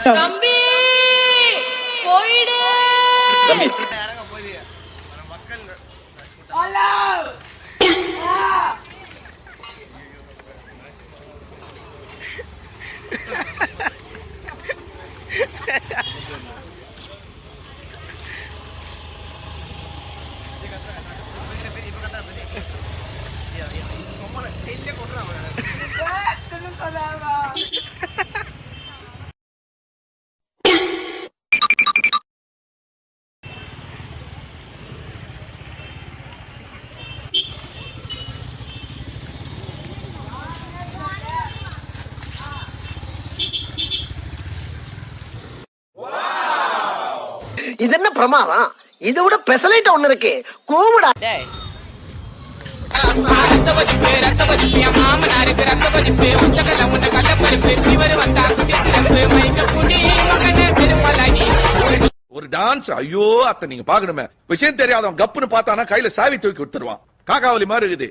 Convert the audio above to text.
தம்பி போயிடு. இது என்ன பிரமாதம்? இதை விட பெசலைட் ஒண்ணு இருக்கு. கூமுடா. ஒரு டான்ஸ், ஐயோ அத்தை நீங்க பாக்கணுமே. விஷயம் தெரியாதவன் கப்புன்னு பார்த்தானா கையில சாவி தூக்கி விட்டுருவான். காக்காவலி மாதிரி இருக்குது.